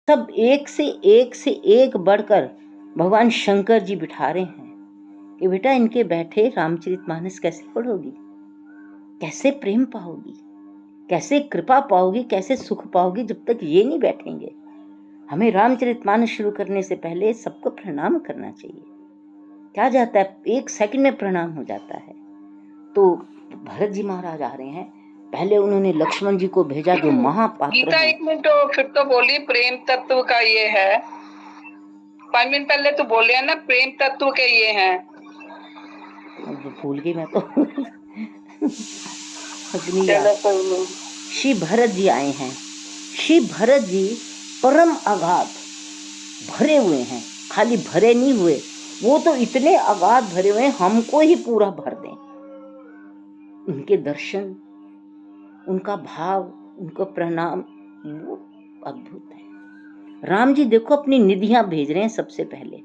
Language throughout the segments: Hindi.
सब एक से एक बढ़कर भगवान शंकर जी बिठा रहे हैं कि बेटा इनके बैठे रामचरितमानस कैसे पढ़ोगी, कैसे प्रेम पाओगी, कैसे कृपा पाओगी, कैसे सुख पाओगी जब तक ये नहीं बैठेंगे। हमें रामचरितमानस शुरू करने से पहले सबको प्रणाम करना चाहिए। क्या जाता है, 1 सेकंड में प्रणाम हो जाता है। तो भरत जी महाराज आ रहे हैं, पहले उन्होंने लक्ष्मण जी को भेजा जो महापात्र गीता है। 1 मिनट फिर तो बोली प्रेम तत्व का ये है, 5 मिनट पहले तो बोले हैं ना प्रेम तत्व के ये हैं। अब भूल गई मैं तो अपनी चलो श्री भरत जी आए हैं। श्री भरत जी परम अगाध भरे हुए हैं, खाली भरे नहीं हुए, वो तो इतने अगाध भरे हुए हमको ही पूरा भर दें। उनके दर्शन, उनका भाव, उनका प्रणाम, वो अद्भुत है। राम जी देखो अपनी निधियां भेज रहे हैं सबसे पहले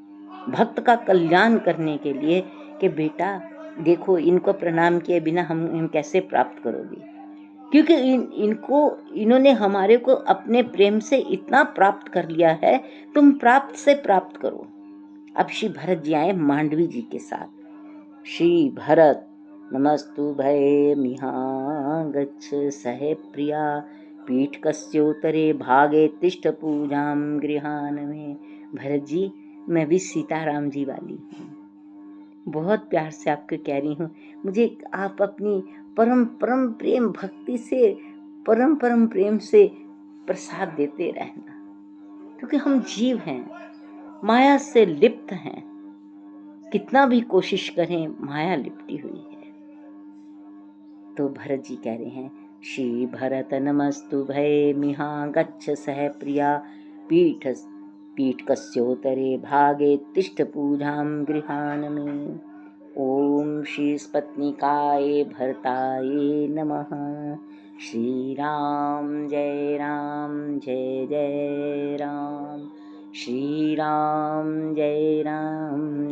भक्त का कल्याण करने के लिए कि बेटा देखो इनको प्रणाम किए बिना हम कैसे प्राप्त करोगे, क्योंकि इन्होंने हमारे को अपने प्रेम से इतना प्राप्त कर लिया है, तुम प्राप्त से प्राप्त करो। अब श्री भरत जी आए मांडवी जी के साथ। श्री भरत नमस्तु भय मिहां गच्छ सह प्रिया पीठ कस्योतरे भागे तिष्ठ पूजां गृहान में। भरत जी मैं भी सीताराम जी वाली हूँ, बहुत प्यार से आपको कह रही हूँ, मुझे आप अपनी परम परम प्रेम भक्ति से परम परम प्रेम से प्रसाद देते रहना, क्योंकि हम जीव हैं, माया से लिप्त हैं, कितना भी कोशिश करें माया लिपटी हुई है। तो भरत जी कह रहे हैं श्री भरत नमस्तु भय मिहां गच्छ सह प्रिया पीठ कस्योतरे भागे तिष्ठ पूजां गृहान में। ओम श्री स्पत्निकाय भरताये नमः। श्री राम जय राम, श्री राम जय राम।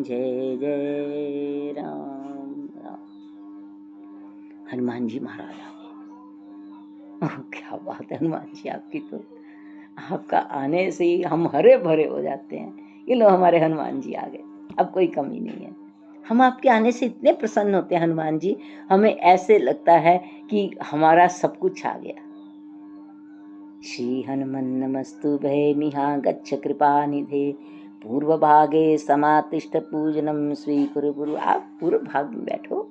हनुमान जी महाराज आ गए। क्या बात है हनुमान जी आपकी, तो आपका आने से ही हम हरे भरे हो जाते हैं। ये लो हमारे हनुमान जी आ गए, अब कोई कमी नहीं है। हम आपके आने से इतने प्रसन्न होते हैं हनुमान जी, हमें ऐसे लगता है कि हमारा सब कुछ आ गया। श्री हनुमन नमस्तु भय मिहां गच्छ कृपा निधे पूर्व भागे समातिष्ठ पूजनम स्वीकुरु गुरु। आप पूर्व भाग में बैठो।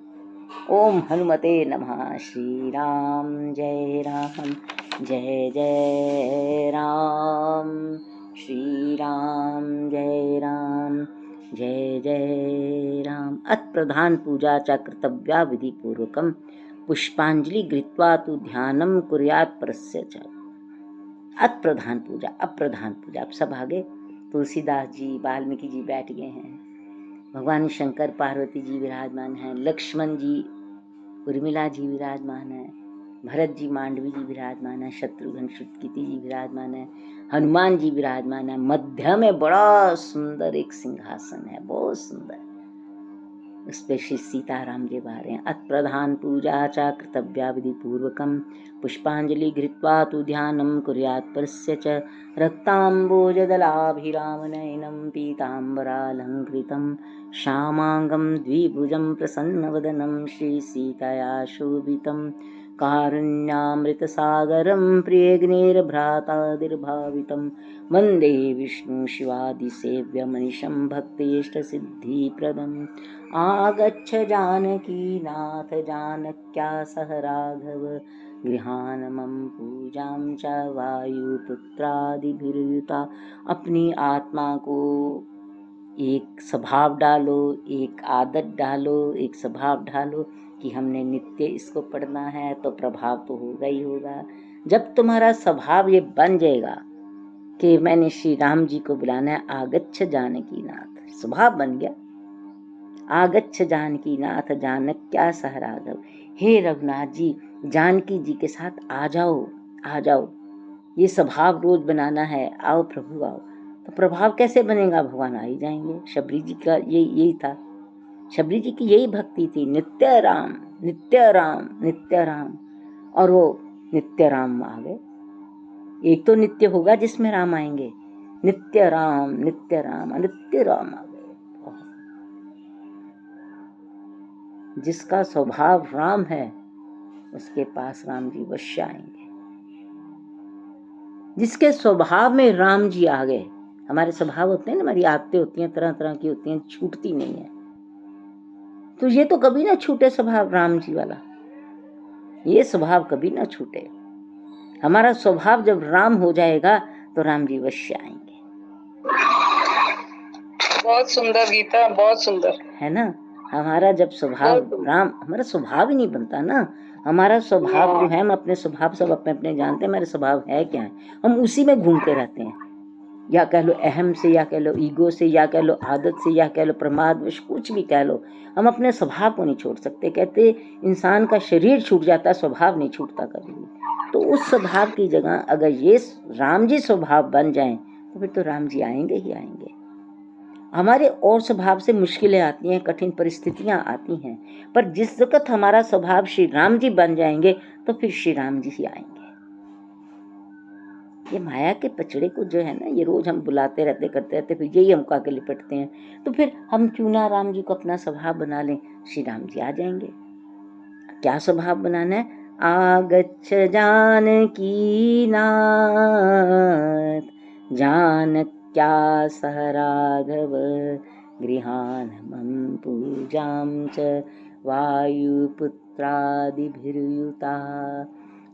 ओम हनुमते नमः। श्री राम जय राम, जय जय राम। श्री राम जय राम, जय जय राम। अत प्रधान पूजा च कर्तव्या विधि पूर्वकम पुष्पांजलि गृहीत्वा तु ध्यानम कुर्यात् परस्य च। अत प्रधान पूजा, अप्रधान पूजा, अब सब आगे तुलसीदास जी वाल्मीकि जी बैठ गए हैं, भगवान शंकर पार्वती जी विराजमान हैं, लक्ष्मण जी उर्मिला जी विराजमान है, भरत जी मांडवी जी विराजमान है, शत्रुघ्न श्रुतकीति जी विराजमान है, हनुमान जी विराजमान है। मध्य में बड़ा सुंदर एक सिंहासन है, बहुत सुंदर, उस पे श्री सीताराम जी बारे हैं। अत प्रधान पूजा च कर्तव्या विधि पूर्वकम पुष्पांजलि गृहीत्वा तु ध्यानं कुर्यात् परस्य च। रक्ताम्बोजदलाभिरामनयनं पीताम्बरालङ्कृतं श्यामांगं द्विभुजं प्रसन्नवदनं श्रीसीतया शोभितं कारुण्यामृतसागरं प्रियग्नेर्भ्रातादिर्भावितं वन्दे विष्णु शिवादिसेव्यमनिशं भक्तेष्टसिद्धिप्रदम्। आगच्छ जानकीनाथ जानक्या सह राघव गृहान मम पूजां च वायुपुत्रादिभिर्युता। अपनी आत्मा को एक स्वभाव डालो, एक आदत डालो, एक स्वभाव डालो कि हमने नित्य इसको पढ़ना है, तो प्रभाव तो होगा ही होगा। जब तुम्हारा स्वभाव ये बन जाएगा कि मैंने श्री राम जी को बुलाना है, आगच्छ जानकीनाथ, स्वभाव बन गया। आगच्छ जानकीनाथ जानक्या सह राघव, हे रघुनाथ जी जानकी जी के साथ आ जाओ, आ जाओ, ये स्वभाव रोज बनाना है, आओ प्रभु आओ। तो प्रभाव कैसे बनेगा, भगवान आ ही जाएंगे। शबरी जी का यही था, शबरी जी की यही भक्ति थी, नित्य राम नित्य राम नित्य राम, और वो नित्य राम आ गए। एक तो नित्य होगा जिसमें राम आएंगे, नित्य राम नित्य राम अनित्य राम आ गए। जिसका स्वभाव राम है उसके पास राम जी अवश्य आएंगे। जिसके स्वभाव में राम जी आ गए, हमारे स्वभाव होते हैं ना, हमारी आदतें होती हैं, तरह तरह की होती हैं, छूटती नहीं है। तो ये तो कभी ना छूटे स्वभाव राम जी वाला, ये स्वभाव कभी ना छूटे। हमारा स्वभाव जब राम हो जाएगा तो राम जी अवश्य आएंगे। बहुत सुंदर गीता, बहुत सुंदर है ना। हमारा जब स्वभाव राम, हमारा स्वभाव ही नहीं बनता ना। हमारा स्वभाव जो है, हम अपने स्वभाव सब अपने अपने जानते हैं, हमारे स्वभाव है क्या है, हम उसी में घूमते रहते हैं। या कह लो अहम से, या कह लो ईगो से, या कह लो आदत से, या कह लो प्रमादवश, कुछ भी कह लो, हम अपने स्वभाव को नहीं छोड़ सकते। कहते इंसान का शरीर छूट जाता है, स्वभाव नहीं छूटता कभी भी। तो उस स्वभाव की जगह अगर ये राम जी स्वभाव बन जाएं तो फिर तो राम जी आएंगे ही आएंगे। हमारे और स्वभाव से मुश्किलें आती हैं, कठिन परिस्थितियां आती हैं, पर जिस वक्त हमारा स्वभाव श्री राम जी बन जाएंगे तो फिर श्री राम जी ही आएंगे। ये माया के पचड़े को जो है ना, ये रोज हम बुलाते रहते, करते रहते, फिर यही हमको आके लिपटते हैं। तो फिर हम क्यों ना राम जी को अपना स्वभाव बना लें, श्री राम जी आ जाएंगे। क्या स्वभाव बनाना है? आगच्छ जानकी नाथ जानक्या सह राघव गृहानमं पूजां च वायुपुत्रादिभिर्युता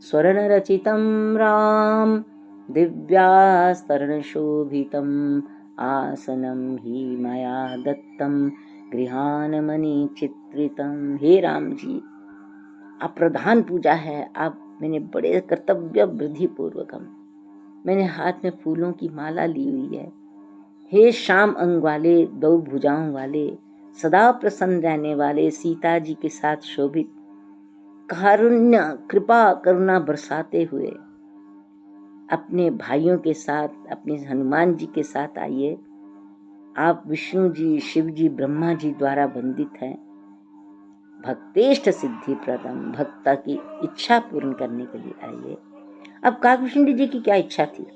स्वर्णरचितं राम दिव्यास्तरणशोभितम् आसनं हि मया दत्तं गृहानमणिचित्रितं। हे राम जी, आप प्रधान पूजा है, आप मैंने बड़े कर्तव्य वृद्धि पूर्वकम, मैंने हाथ में फूलों की माला ली हुई है। हे श्याम अंग वाले, दो भुजाओं वाले, सदा प्रसन्न रहने वाले, सीता जी के साथ शोभित, कारुण्य कृपा करुणा बरसाते हुए अपने भाइयों के साथ, अपने हनुमान जी के साथ आइए। आप विष्णु जी, शिव जी, ब्रह्मा जी द्वारा वंदित हैं। भक्तेष्ट सिद्धि प्रदम, भक्ता की इच्छा पूर्ण करने के लिए आइए। अब काकभूषण जी की क्या इच्छा थी,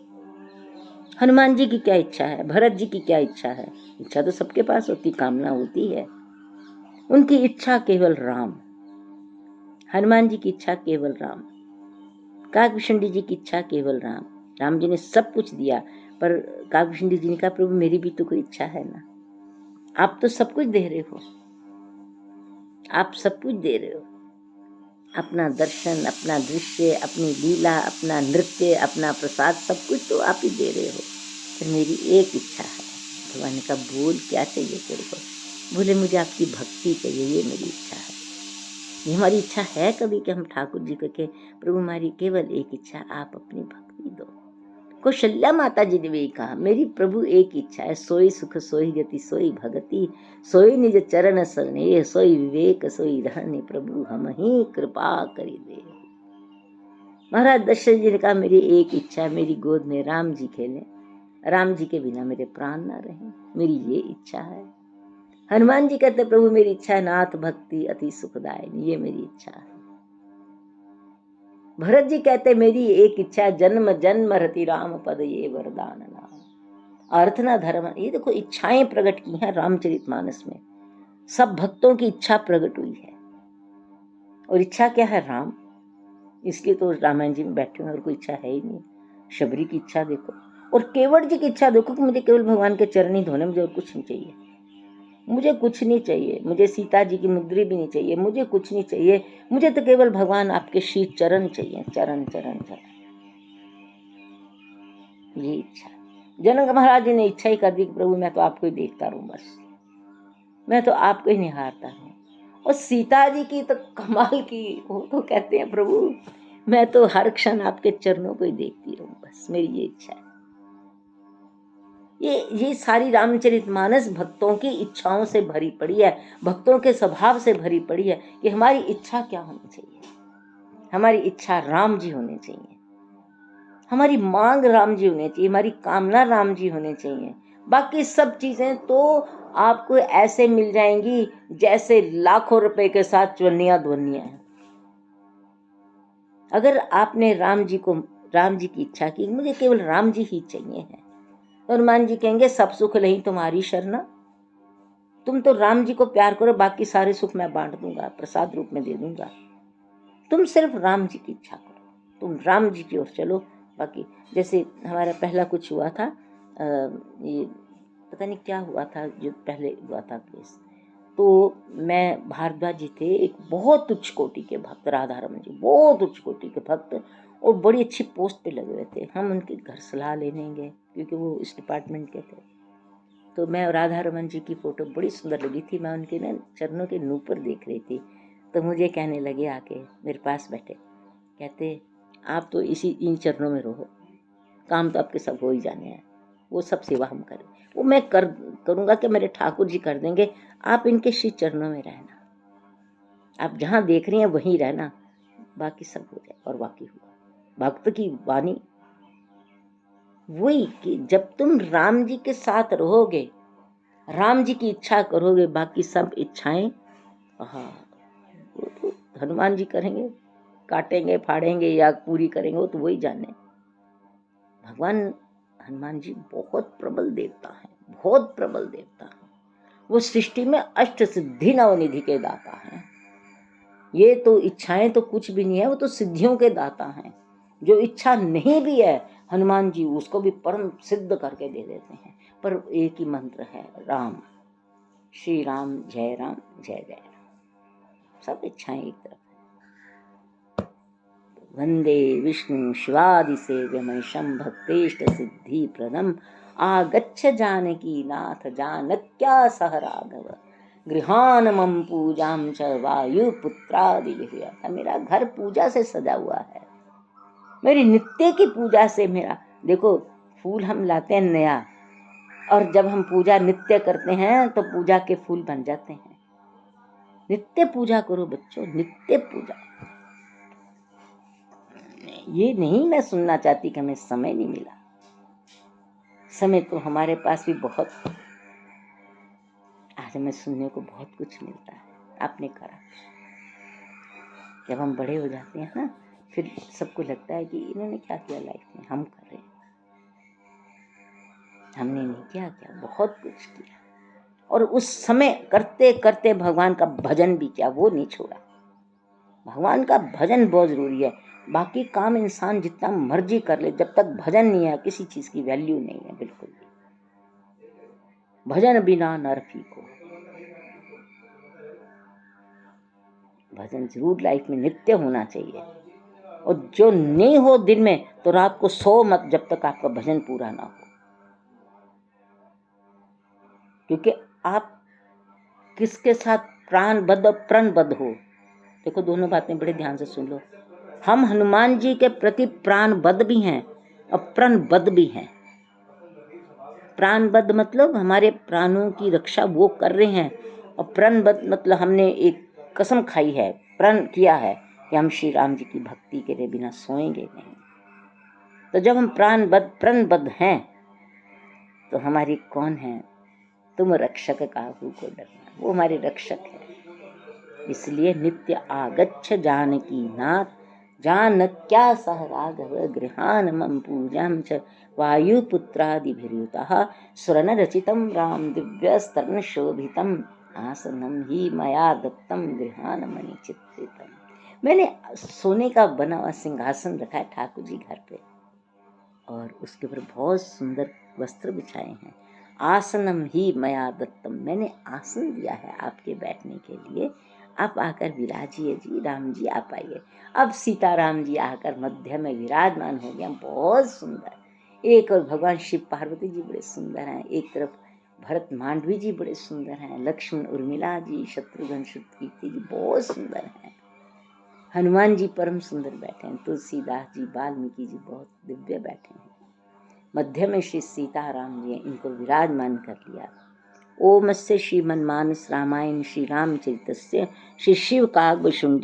हनुमान जी की क्या इच्छा है, भरत जी की क्या इच्छा है? इच्छा तो सबके पास होती, कामना होती है। उनकी इच्छा केवल राम, हनुमान जी की इच्छा केवल राम, काकभूषण जी की इच्छा केवल राम। राम जी ने सब कुछ दिया, पर काकभूषण जी ने कहा प्रभु मेरी भी तो कोई इच्छा है ना। आप तो सब कुछ दे रहे हो, आप सब कुछ दे रहे हो, अपना दर्शन, अपना दृश्य, अपनी लीला, अपना नृत्य, अपना प्रसाद, सब कुछ तो आप ही दे रहे हो। तो मेरी एक इच्छा है। भगवान ने कहा बोल क्या चाहिए तेरे को? बोले मुझे आपकी भक्ति चाहिए, ये मेरी इच्छा है। ये हमारी इच्छा है कभी कि हम ठाकुर जी को कहे प्रभु हमारी केवल एक इच्छा, आप अपनी भक्ति दो। कौशल्या माता जी ने भी कहा मेरी प्रभु एक इच्छा है, सोई सुख सोई गति सोई भगति, सोई निज चरण स्नेह, सोई विवेक सोई धन्य, प्रभु हम ही कृपा करी दे। महाराज दशरथ जी ने कहा मेरी एक इच्छा है, मेरी गोद में राम जी खेलें, राम जी के बिना मेरे प्राण ना रहें, मेरी ये इच्छा है। हनुमान जी कहते प्रभु मेरी इच्छा है नाथ भक्ति अति सुखदायिनी, ये मेरी इच्छा है। भरत जी कहते मेरी एक इच्छा, जन्म जन्म रति राम पद ये वरदान नाम। अर्थ न धर्म, ये देखो इच्छाएं प्रकट की हैं रामचरितमानस में, सब भक्तों की इच्छा प्रकट हुई है। और इच्छा क्या है? राम। इसलिए तो रामायण जी में बैठे हुए और कोई इच्छा है ही नहीं। शबरी की इच्छा देखो, और केवट जी की इच्छा देखो कि मुझे केवल भगवान के चरण ही धोने, मुझे और कुछ नहीं चाहिए, मुझे कुछ नहीं चाहिए, मुझे सीता जी की मुद्री भी नहीं चाहिए, मुझे कुछ नहीं चाहिए, मुझे तो केवल भगवान आपके श्री चरण चाहिए, चरण चरण चरण। ये इच्छा। जनक महाराज जी ने इच्छा ही कर दी कि प्रभु मैं तो आपको ही देखता रहूं, बस मैं तो आपको ही निहारता हूँ। और सीता जी की तो कमाल की, वो तो कहते हैं प्रभु मैं तो हर क्षण आपके चरणों को ही देखती रहूं, बस मेरी ये इच्छा है। ये सारी रामचरितमानस भक्तों की इच्छाओं से भरी पड़ी है, भक्तों के स्वभाव से भरी पड़ी है कि हमारी इच्छा क्या होनी चाहिए। हमारी इच्छा राम जी होने चाहिए, हमारी मांग राम जी होने चाहिए, हमारी कामना राम जी होने चाहिए। बाकी सब चीजें तो आपको ऐसे मिल जाएंगी जैसे लाखों रुपए के साथ चवन्नियां ध्वनियां हैं। अगर आपने राम जी की इच्छा की मुझे केवल राम जी ही चाहिए है, हनुमान जी कहेंगे सब सुख नहीं तुम्हारी शरणा, तुम तो राम जी को प्यार करो, बाकी सारे सुख मैं बांट दूंगा, प्रसाद रूप में दे दूंगा, तुम सिर्फ राम जी की इच्छा करो, तुम राम जी की ओर चलो। बाकी जैसे हमारा पहला कुछ हुआ था, ये पता नहीं क्या हुआ था जो पहले हुआ था केस, तो मैं भारद्वाज जी थे एक बहुत उच्च कोटि के भक्त, राधा रमन जी बहुत उच्च कोटि के भक्त और बड़ी अच्छी पोस्ट पे लगे हुए थे। हम उनके घर सलाह लेने गए क्योंकि वो इस डिपार्टमेंट के थे। तो मैं राधा रमन जी की फोटो बड़ी सुंदर लगी थी, मैं उनके ना चरणों के नूपुर देख रही थी। तो मुझे कहने लगे आके मेरे पास बैठे, कहते आप तो इन चरणों में रहो, काम तो आपके सब हो ही जाने हैं, वो सब सेवा हम करें, वो मैं करूँगा कि मेरे ठाकुर जी कर देंगे, आप इनके श्री चरणों में रहना, आप जहाँ देख रही हैं वहीं रहना, बाकी सब हो जाए। और बाकी हुआ। भक्त की वाणी वही कि जब तुम राम जी के साथ रहोगे, राम जी की इच्छा करोगे, बाकी सब इच्छाएं हाँ वो तो हनुमान जी करेंगे, काटेंगे फाड़ेंगे या पूरी करेंगे, वो तो वही जाने। भगवान हनुमान जी बहुत प्रबल देवता हैं, बहुत प्रबल देवता हैं। वो सृष्टि में अष्ट सिद्धि नवनिधि के दाता हैं। ये तो इच्छाएं तो कुछ भी नहीं है, वो तो सिद्धियों के दाता हैं। जो इच्छा नहीं भी है हनुमान जी उसको भी परम सिद्ध करके दे देते हैं। पर एक ही मंत्र है, राम, श्री राम, जय राम, जय जय राम। सब इच्छाएं एक तरफ। वंदे विष्णु शिवादि सेव्यमैशं भक्तेष्ट सिद्धि प्रदम आगच्छ जानकी नाथ जानक्या सह राघव गृहान मम पूजाम च वायुपुत्रादि विहृता। मेरा घर पूजा से सजा हुआ है, मेरी नित्य की पूजा से। मेरा देखो फूल हम लाते हैं नया, और जब हम पूजा नित्य करते हैं तो पूजा के फूल बन जाते हैं। नित्य पूजा करो बच्चों, नित्य पूजा। ये नहीं मैं सुनना चाहती कि हमें समय नहीं मिला, समय तो हमारे पास भी बहुत, आज हमें सुनने को बहुत कुछ मिलता है। आपने करा, जब हम बड़े हो जाते हैं ना, फिर सबको लगता है कि इन्होंने क्या किया लाइफ में, हम कर रहे हैं, हमने नहीं क्या किया, बहुत कुछ किया। और उस समय करते करते भगवान का भजन भी किया, वो नहीं छोड़ा। भगवान का भजन बहुत जरूरी है। बाकी काम इंसान जितना मर्जी कर ले, जब तक भजन नहीं है किसी चीज की वैल्यू नहीं है बिल्कुल भी। भजन बिना नर फीको। भजन जरूर लाइफ में नित्य होना चाहिए, और जो नहीं हो दिन में तो रात को सो मत जब तक आपका भजन पूरा ना हो, क्योंकि आप किसके साथ प्राणबद्ध और प्रणबद्ध हो। देखो दोनों बातें बड़े ध्यान से सुन लो। हम हनुमान जी के प्रति प्राणबद्ध भी हैं और प्रणबद्ध भी हैं। प्राणबद्ध मतलब हमारे प्राणों की रक्षा वो कर रहे हैं, और प्रणबद्ध मतलब हमने एक कसम खाई है, प्रण किया है कि हम श्री राम जी की भक्ति के लिए बिना सोएंगे नहीं। तो जब हम प्राणबद्ध प्रणबद्ध हैं तो हमारी कौन है, तुम रक्षक काहू को डरना, वो हमारे रक्षक है। इसलिए नित्य आगच्छ जानकी नाथ जानक्या सह राघव गृहान मम पूजाम च वायुपुत्रादिभिर्युतः सुरनरचितं राम दिव्यस्तर्ण शोभितम् आसनं ही मया दत्तम गृहान मणिचित्रितम्। मैंने सोने का बना हुआ सिंहासन रखा है ठाकुर जी घर पे, और उसके ऊपर बहुत सुंदर वस्त्र बिछाए हैं। आसनम ही मया दत्तम, मैंने आसन दिया है आपके बैठने के लिए, आप आकर विराजिए जी, राम जी आप आइए। अब सीताराम जी आकर मध्य में विराजमान हो गया, बहुत सुंदर। एक और भगवान शिव पार्वती जी बड़े सुंदर हैं, एक तरफ भरत मांडवी जी बड़े सुंदर हैं, लक्ष्मण उर्मिला जी, शत्रुघ्न श्रुतकीर्ति जी बहुत सुंदर हैं, हनुमान जी परम सुंदर बैठे हैं, तुलसीदास जी वाल्मीकि जी बहुत दिव्य बैठे हैं। मध्य में श्री सीताराम जी इनको विराजमान कर लिया। ओम से श्रीमन्मानस रामायण श्री रामचरितस्य श्री शिव काव्य